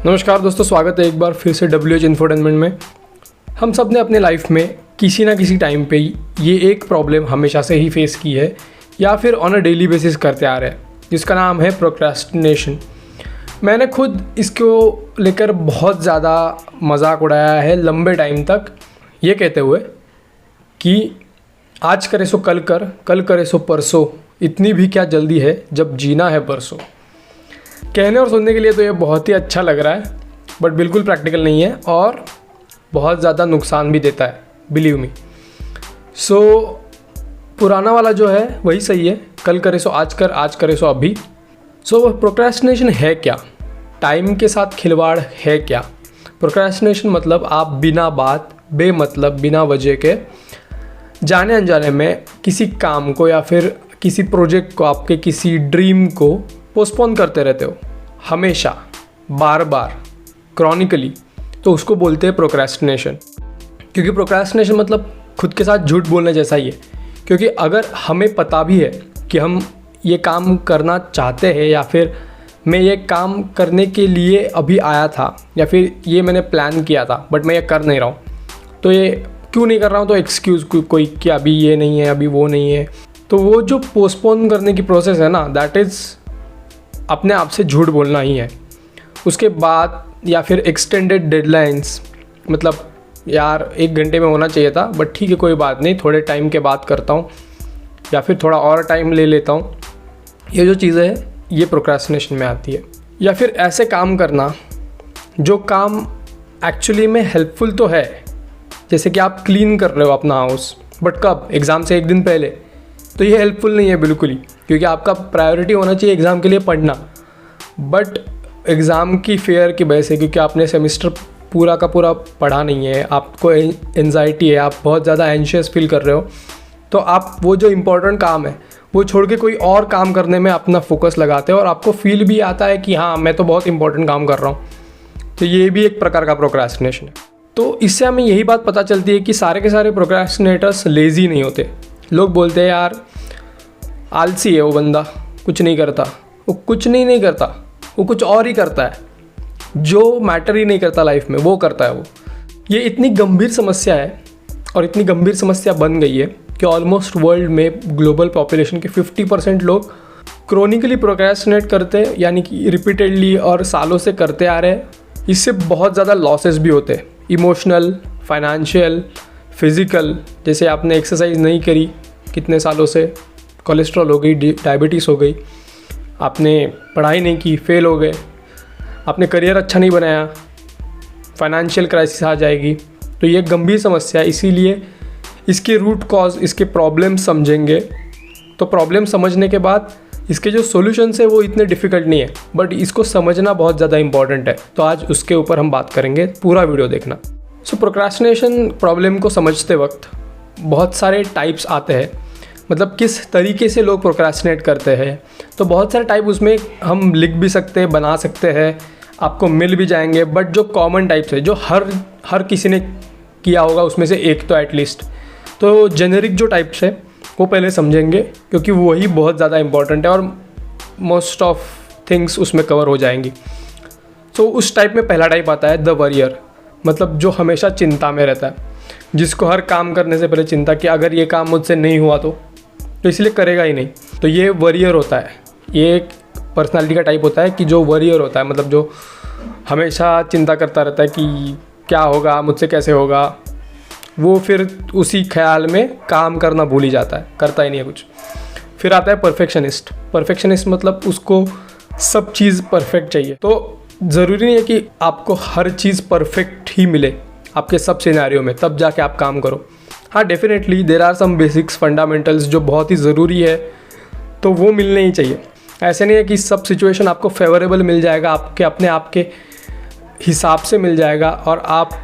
नमस्कार दोस्तों, स्वागत है एक बार फिर से WH इंफोटेनमेंट में। हम सब ने अपने लाइफ में किसी ना किसी टाइम पे ये एक प्रॉब्लम हमेशा से ही फेस की है या फिर ऑन अ डेली बेसिस करते आ रहे हैं, जिसका नाम है प्रोक्रेस्टिनेशन। मैंने खुद इसको लेकर बहुत ज़्यादा मजाक उड़ाया है लंबे टाइम तक, ये कहते हुए कि आज करे सो कल कर, कल करे सो परसों, इतनी भी क्या जल्दी है जब जीना है परसों। कहने और सुनने के लिए तो ये बहुत ही अच्छा लग रहा है, बट बिल्कुल प्रैक्टिकल नहीं है और बहुत ज़्यादा नुकसान भी देता है, बिलीव मी। सो पुराना वाला जो है वही सही है, कल करे सो आज कर, आज करे सो अभी। सो प्रोक्रेस्टिनेशन है क्या? टाइम के साथ खिलवाड़ है क्या? प्रोक्रेस्टिनेशन मतलब आप बिना बात, बेमतलब, बिना वजह के जाने अनजाने में किसी काम को या फिर किसी प्रोजेक्ट को, आपके किसी ड्रीम को पोस्टपोन करते रहते हो हमेशा, बार बार, क्रॉनिकली। तो उसको बोलते हैं प्रोक्रेस्टिनेशन। क्योंकि प्रोक्रेस्टिनेशन मतलब खुद के साथ झूठ बोलने जैसा ही है। क्योंकि अगर हमें पता भी है कि हम ये काम करना चाहते हैं या फिर मैं ये काम करने के लिए अभी आया था या फिर ये मैंने प्लान किया था बट मैं ये कर नहीं रहा हूँ, तो ये क्यों नहीं कर रहा हूँ, तो एक्सक्यूज़ कोई कि अभी ये नहीं है, अभी वो नहीं है। तो वो जो पोस्टपोन करने की प्रोसेस है ना, दैट इज़ अपने आप से झूठ बोलना ही है। उसके बाद या फिर एक्सटेंडेड डेडलाइंस, मतलब यार 1 घंटे में होना चाहिए था बट ठीक है कोई बात नहीं, थोड़े टाइम के बाद करता हूँ या फिर थोड़ा और टाइम ले लेता हूँ। ये जो चीज़ें हैं ये प्रोक्रेस्टिनेशन में आती है। या फिर ऐसे काम करना जो काम एक्चुअली में हेल्पफुल तो है, जैसे कि आप क्लीन कर रहे हो अपना हाउस, बट कब? एग्ज़ाम से 1 दिन पहले। तो ये हेल्पफुल नहीं है बिल्कुल ही, क्योंकि आपका प्रायोरिटी होना चाहिए एग्ज़ाम के लिए पढ़ना। बट एग्ज़ाम की फेयर की वजह से, क्योंकि आपने सेमेस्टर पूरा का पूरा पढ़ा नहीं है, आपको एंजाइटी है, आप बहुत ज़्यादा एंशियस फील कर रहे हो, तो आप वो जो इम्पोर्टेंट काम है वो छोड़ के कोई और काम करने में अपना फोकस लगाते हो और आपको फील भी आता है कि हाँ मैं तो बहुत इंपॉर्टेंट काम कर रहा हूँ। तो ये भी एक प्रकार का प्रोक्रेस्टिनेशन है। तो इससे हमें यही बात पता चलती है कि सारे के सारे प्रोक्रेस्टिनेटर्स लेज़ी नहीं होते। लोग बोलते हैं यार आलसी है वो बंदा, कुछ नहीं करता। वो कुछ नहीं करता, वो कुछ और ही करता है, जो मैटर ही नहीं करता लाइफ में वो करता है वो। ये इतनी गंभीर समस्या है और इतनी गंभीर समस्या बन गई है कि ऑलमोस्ट वर्ल्ड में ग्लोबल पॉपुलेशन के 50% लोग क्रोनिकली प्रोक्रेस्टिनेट करते हैं, यानी कि रिपीटेडली और सालों से करते आ रहे हैं। इससे बहुत ज़्यादा लॉसेस भी होते हैं, इमोशनल, फाइनेंशियल, फिज़िकल। जैसे आपने एक्सरसाइज नहीं करी कितने सालों से, कोलेस्ट्रॉल हो गई, डायबिटीज़ हो गई, आपने पढ़ाई नहीं की, फेल हो गए, आपने करियर अच्छा नहीं बनाया, फाइनेंशियल क्राइसिस आ जाएगी। तो ये गंभीर समस्या है, इसीलिए इसके रूट कॉज, इसके प्रॉब्लम समझेंगे। तो प्रॉब्लम समझने के बाद इसके जो सॉल्यूशंस है वो इतने डिफ़िकल्ट नहीं है, बट इसको समझना बहुत ज़्यादा इंपॉर्टेंट है। तो आज उसके ऊपर हम बात करेंगे, पूरा वीडियो देखना। सो प्रोक्रेस्टिनेशन प्रॉब्लम को समझते वक्त बहुत सारे टाइप्स आते हैं, मतलब किस तरीके से लोग प्रोक्रेस्टिनेट करते हैं। तो बहुत सारे टाइप उसमें हम लिख भी सकते हैं, बना सकते हैं, आपको मिल भी जाएंगे। बट जो कॉमन टाइप्स है, जो हर किसी ने किया होगा उसमें से एक तो एटलीस्ट, तो जेनेरिक जो टाइप्स है वो पहले समझेंगे, क्योंकि वही बहुत ज़्यादा इंपॉर्टेंट है और मोस्ट ऑफ थिंग्स उसमें कवर हो जाएंगी। तो उस टाइप में पहला टाइप आता है द वरियर, मतलब जो हमेशा चिंता में रहता है, जिसको हर काम करने से पहले चिंता कि अगर ये काम मुझसे नहीं हुआ तो इसलिए करेगा ही नहीं। तो ये वरियर होता है। ये एक पर्सनालिटी का टाइप होता है कि जो वरियर होता है, मतलब जो हमेशा चिंता करता रहता है कि क्या होगा, मुझसे कैसे होगा। वो फिर उसी ख्याल में काम करना भूल ही जाता है, करता ही नहीं है कुछ। फिर आता है परफेक्शनिस्ट। परफेक्शनिस्ट मतलब उसको सब चीज़ परफेक्ट चाहिए। तो ज़रूरी नहीं है कि आपको हर चीज़ परफेक्ट ही मिले आपके सब सिनेरियो में, तब जाके आप काम करो। हाँ, definitely there are some basics, fundamentals जो बहुत ही ज़रूरी है, तो वो मिलने ही चाहिए। ऐसे नहीं है कि सब सिचुएशन आपको फेवरेबल मिल जाएगा, आपके अपने आप के हिसाब से मिल जाएगा और आप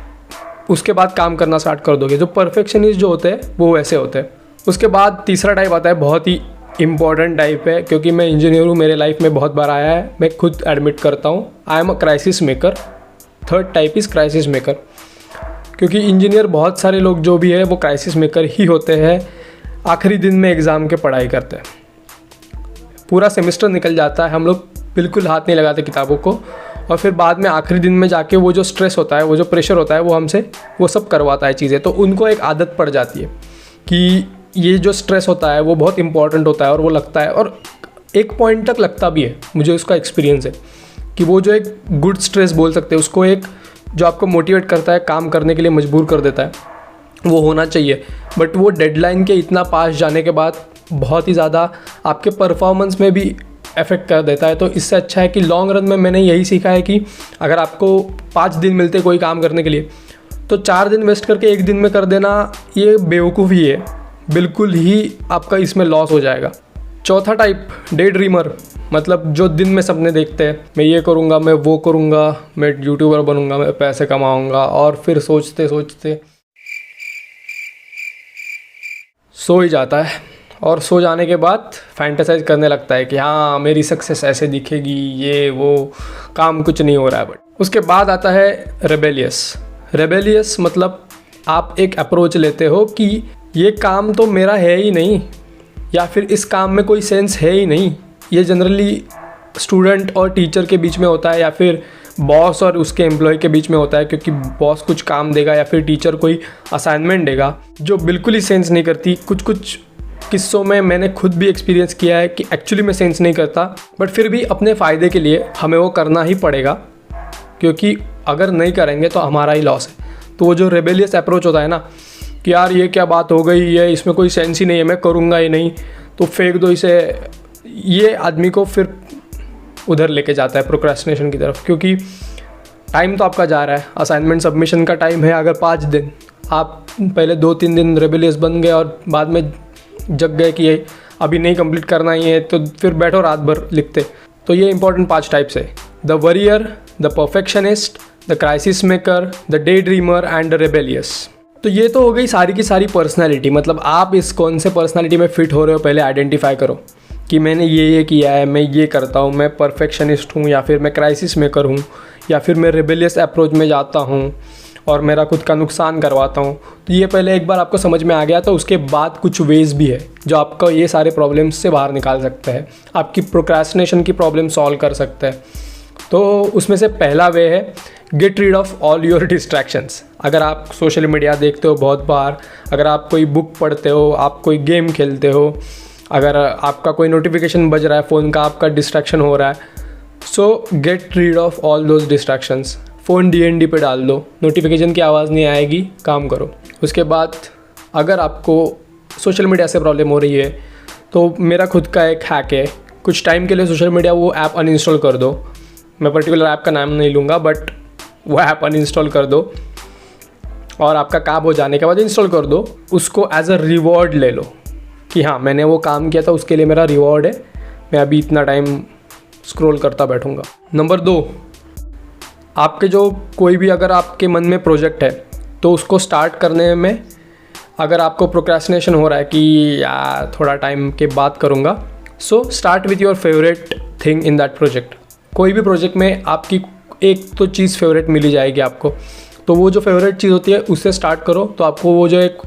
उसके बाद काम करना स्टार्ट कर दोगे। जो परफेक्शनिस्ट जो होते हैं वो वैसे होते हैं। उसके बाद तीसरा टाइप आता है, बहुत ही इंपॉर्टेंट टाइप है, क्योंकि मैं इंजीनियर हूँ, मेरे लाइफ में बहुत बार आया है, मैं खुद एडमिट करता हूँ, I am a crisis maker. Third type is crisis maker. क्योंकि इंजीनियर बहुत सारे लोग जो भी है वो क्राइसिस मेकर ही होते हैं। आखिरी दिन में एग्ज़ाम के पढ़ाई करते हैं, पूरा सेमेस्टर निकल जाता है, हम लोग बिल्कुल हाथ नहीं लगाते किताबों को और फिर बाद में आखिरी दिन में जाके वो जो स्ट्रेस होता है, वो जो प्रेशर होता है, वो हमसे वो सब करवाता है चीज़ें। तो उनको एक आदत पड़ जाती है कि ये जो स्ट्रेस होता है वो बहुत इंपॉर्टेंट होता है, और वो लगता है, और एक पॉइंट तक लगता भी है। मुझे उसका एक्सपीरियंस है कि वो जो एक गुड स्ट्रेस बोल सकते हैं उसको, एक जो आपको मोटिवेट करता है, काम करने के लिए मजबूर कर देता है, वो होना चाहिए। बट वो डेडलाइन के इतना पास जाने के बाद बहुत ही ज़्यादा आपके परफॉर्मेंस में भी इफ़ेक्ट कर देता है। तो इससे अच्छा है कि लॉन्ग रन में मैंने यही सीखा है कि अगर आपको 5 दिन मिलते कोई काम करने के लिए, तो 4 दिन वेस्ट करके 1 दिन में कर देना, ये बेवकूफ़ी है, बिल्कुल ही आपका इसमें लॉस हो जाएगा। चौथा टाइप, डे ड्रीमर, मतलब जो दिन में सपने देखते हैं, मैं ये करूँगा, मैं वो करूँगा, मैं यूट्यूबर बनूँगा, मैं पैसे कमाऊँगा, और फिर सोचते सोचते सो ही जाता है, और सो जाने के बाद फैंटेसाइज करने लगता है कि हाँ मेरी सक्सेस ऐसे दिखेगी, ये वो, काम कुछ नहीं हो रहा है। बट उसके बाद आता है रेबेलियस मतलब आप एक अप्रोच लेते हो कि ये काम तो मेरा है ही नहीं, या फिर इस काम में कोई सेंस है ही नहीं। ये जनरली स्टूडेंट और टीचर के बीच में होता है, या फिर बॉस और उसके एम्प्लॉय के बीच में होता है, क्योंकि बॉस कुछ काम देगा या फिर टीचर कोई असाइनमेंट देगा जो बिल्कुल ही सेंस नहीं करती। कुछ किस्सों में मैंने खुद भी एक्सपीरियंस किया है कि एक्चुअली में सेंस नहीं करता, बट फिर भी अपने फ़ायदे के लिए हमें वो करना ही पड़ेगा, क्योंकि अगर नहीं करेंगे तो हमारा ही लॉस है। तो वो जो रेबेलियस अप्रोच होता है ना कि यार ये क्या बात हो गई है, इसमें कोई सेंस ही नहीं है, मैं करूँगा ही नहीं, तो फेंक दो इसे, ये आदमी को फिर उधर लेके जाता है प्रोक्रेस्टिनेशन की तरफ। क्योंकि टाइम तो आपका जा रहा है, असाइनमेंट सबमिशन का टाइम है अगर 5 दिन, आप पहले 2-3 दिन रेबेलियस बन गए और बाद में जग गए कि ये अभी नहीं कंप्लीट करना ही है, तो फिर बैठो रात भर लिखते। तो ये इंपॉर्टेंट 5 टाइप्स है: the warrior, the perfectionist, the crisis maker, the day dreamer and the rebellious. तो ये तो हो गई सारी की सारी पर्सनैलिटी, मतलब आप इस कौन से पर्सनैलिटी में फिट हो रहे हो पहले आइडेंटिफाई करो कि मैंने ये किया है, मैं ये करता हूँ, मैं परफेक्शनिस्ट हूँ, या फिर मैं क्राइसिस मेकर हूँ, या फिर मैं रेबेलियस अप्रोच में जाता हूँ और मेरा खुद का नुकसान करवाता हूँ। तो ये पहले एक बार आपको समझ में आ गया, तो उसके बाद कुछ वेज भी है जो आपको ये सारे प्रॉब्लम्स से बाहर निकाल सकते हैं, आपकी प्रोक्रेस्टिनेशन की प्रॉब्लम सॉल्व कर सकते हैं। तो उसमें से पहला वे है get rid of all your distractions. अगर आप सोशल मीडिया देखते हो बहुत बार, अगर आप कोई बुक पढ़ते हो, आप कोई गेम खेलते हो, अगर आपका कोई नोटिफिकेशन बज रहा है फ़ोन का, आपका डिस्ट्रैक्शन हो रहा है, सो get rid of all those distractions. Phone DND पे डाल दो, नोटिफिकेशन की आवाज़ नहीं आएगी, काम करो। उसके बाद अगर आपको सोशल मीडिया से प्रॉब्लम हो रही है तो मेरा खुद का एक हैक है, कुछ टाइम के लिए सोशल मीडिया वो ऐप अनइंस्टॉल कर दो। मैं पर्टिकुलर ऐप का नाम नहीं लूँगा, बट वो ऐप अनइंस्टॉल कर दो और आपका काम हो जाने के बाद इंस्टॉल कर दो। उसको एज अ रिवॉर्ड ले लो कि हाँ मैंने वो काम किया था, उसके लिए मेरा रिवॉर्ड है, मैं अभी इतना टाइम स्क्रॉल करता बैठूँगा। नंबर 2, आपके जो कोई भी अगर आपके मन में प्रोजेक्ट है तो उसको स्टार्ट करने में अगर आपको प्रोक्रेस्टिनेशन हो रहा है कि यार थोड़ा टाइम के बाद करूँगा, so start with your favourite thing in that project. कोई भी प्रोजेक्ट में आपकी एक तो चीज़ फेवरेट मिली जाएगी आपको, तो वो जो फेवरेट चीज़ होती है उससे स्टार्ट करो, तो आपको वो जो एक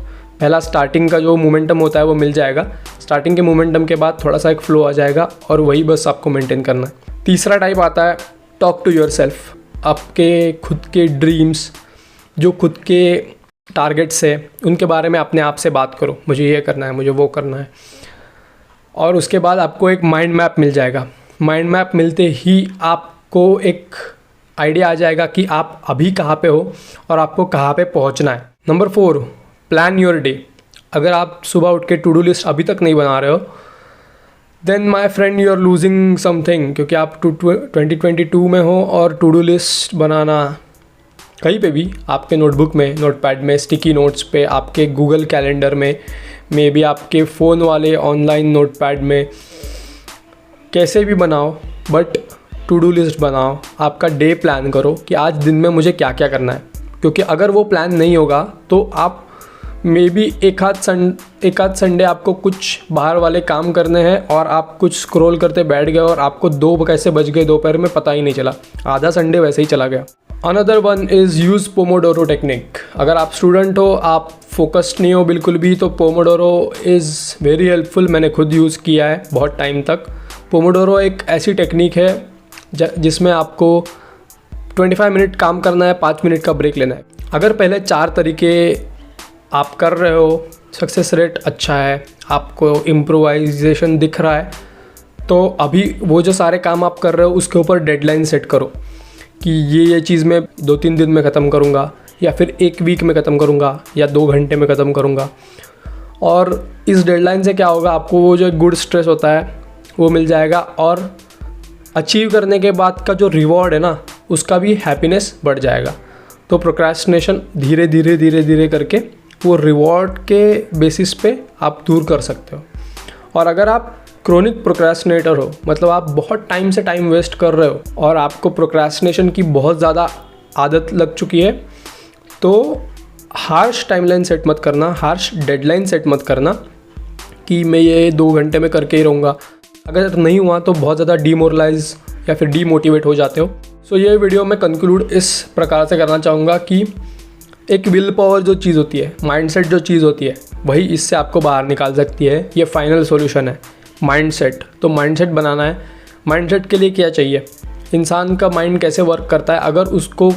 पहला स्टार्टिंग का जो मोमेंटम होता है वो मिल जाएगा। स्टार्टिंग के मोमेंटम के बाद थोड़ा सा एक फ्लो आ जाएगा और वही बस आपको मेंटेन करना है। तीसरा टाइप आता है टॉक टू योरसेल्फ। आपके खुद के ड्रीम्स, जो खुद के टारगेट्स है, उनके बारे में अपने आप से बात करो, मुझे ये करना है, मुझे वो करना है। और उसके बाद आपको एक माइंड मैप मिल जाएगा। माइंड मैप मिलते ही आपको एक आइडिया आ जाएगा कि आप अभी कहाँ पे हो और आपको कहाँ पे पहुँचना है। Number 4, plan your day. अगर आप सुबह उठ के टू डू लिस्ट अभी तक नहीं बना रहे हो, then my friend you are losing something, क्योंकि आप 2022 में हो और टू डू लिस्ट बनाना कहीं पे भी, आपके नोटबुक में, नोटपैड में, स्टिकी नोट्स पे, आपके गूगल कैलेंडर में, मे बी आपके फ़ोन वाले ऑनलाइन नोटपैड में, कैसे भी बनाओ, बट टू डू लिस्ट बनाओ। आपका डे प्लान करो कि आज दिन में मुझे क्या क्या करना है, क्योंकि अगर वो प्लान नहीं होगा तो आप मे बी एक आध संडे आपको कुछ बाहर वाले काम करने हैं और आप कुछ स्क्रॉल करते बैठ गए और आपको 2 कैसे बज गए दोपहर में पता ही नहीं चला, आधा संडे वैसे ही चला गया। Another one is use Pomodoro technique. अगर आप स्टूडेंट हो, आप फोकस्ड नहीं हो बिल्कुल भी, तो पोमोडोरो इज़ वेरी हेल्पफुल। मैंने खुद यूज़ किया है बहुत टाइम तक। पोमोडोरो एक ऐसी टेक्निक है जिसमें आपको 25 मिनट काम करना है, 5 मिनट का ब्रेक लेना है। अगर पहले 4 तरीके आप कर रहे हो, सक्सेस रेट अच्छा है, आपको इम्प्रोवाइजेशन दिख रहा है, तो अभी वो जो सारे काम आप कर रहे हो उसके ऊपर डेडलाइन सेट करो कि ये चीज़ मैं 2-3 दिन में ख़त्म करूँगा, या फिर 1 वीक में ख़त्म करूँगा, या 2 घंटे में ख़त्म करूँगा। और इस डेडलाइन से क्या होगा, आपको वो जो गुड स्ट्रेस होता है वो मिल जाएगा, और अचीव करने के बाद का जो रिवॉर्ड है ना, उसका भी हैप्पीनेस बढ़ जाएगा। तो प्रोक्रेस्टिनेशन धीरे धीरे करके वो रिवॉर्ड के बेसिस पे आप दूर कर सकते हो। और अगर आप क्रोनिक प्रोक्रेस्टिनेटर हो, मतलब आप बहुत टाइम से टाइम वेस्ट कर रहे हो और आपको प्रोक्रेस्टिनेशन की बहुत ज़्यादा आदत लग चुकी है, तो हार्श टाइमलाइन सेट मत करना, हार्श डेडलाइन सेट मत करना कि मैं ये 2 घंटे में करके ही रहूँगा। अगर नहीं हुआ तो बहुत ज़्यादा डीमोरलाइज या फिर डीमोटिवेट हो जाते हो। सो ये वीडियो मैं कंक्लूड इस प्रकार से करना चाहूँगा कि एक विल पावर जो चीज़ होती है, माइंडसेट जो चीज़ होती है, वही इससे आपको बाहर निकाल सकती है। ये फाइनल सॉल्यूशन है, माइंडसेट। तो माइंडसेट बनाना है। माइंडसेट के लिए क्या चाहिए, इंसान का माइंड कैसे वर्क करता है, अगर उसको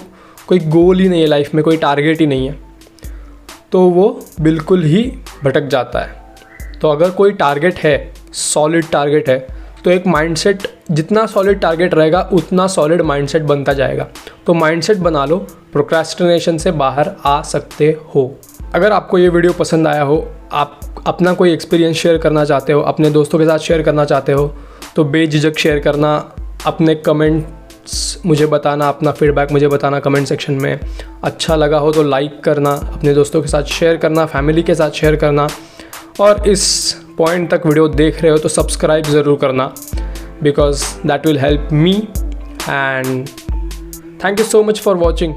कोई गोल ही नहीं है लाइफ में, कोई टारगेट ही नहीं है, तो वो बिल्कुल ही भटक जाता है। तो अगर कोई टारगेट है, सॉलिड टारगेट है, तो एक माइंडसेट जितना सॉलिड टारगेट रहेगा उतना सॉलिड माइंडसेट बनता जाएगा। तो माइंडसेट बना लो, प्रोक्रेस्टिनेशन से बाहर आ सकते हो। अगर आपको ये वीडियो पसंद आया हो, आप अपना कोई एक्सपीरियंस शेयर करना चाहते हो, अपने दोस्तों के साथ शेयर करना चाहते हो, तो बेझिझक शेयर करना, अपने कमेंट्स मुझे बताना, अपना फीडबैक मुझे बताना कमेंट सेक्शन में। अच्छा लगा हो तो लाइक करना, अपने दोस्तों के साथ शेयर करना, फैमिली के साथ शेयर करना, और इस पॉइंट तक वीडियो देख रहे हो तो सब्सक्राइब ज़रूर करना, because that will help me. And thank you so much for watching.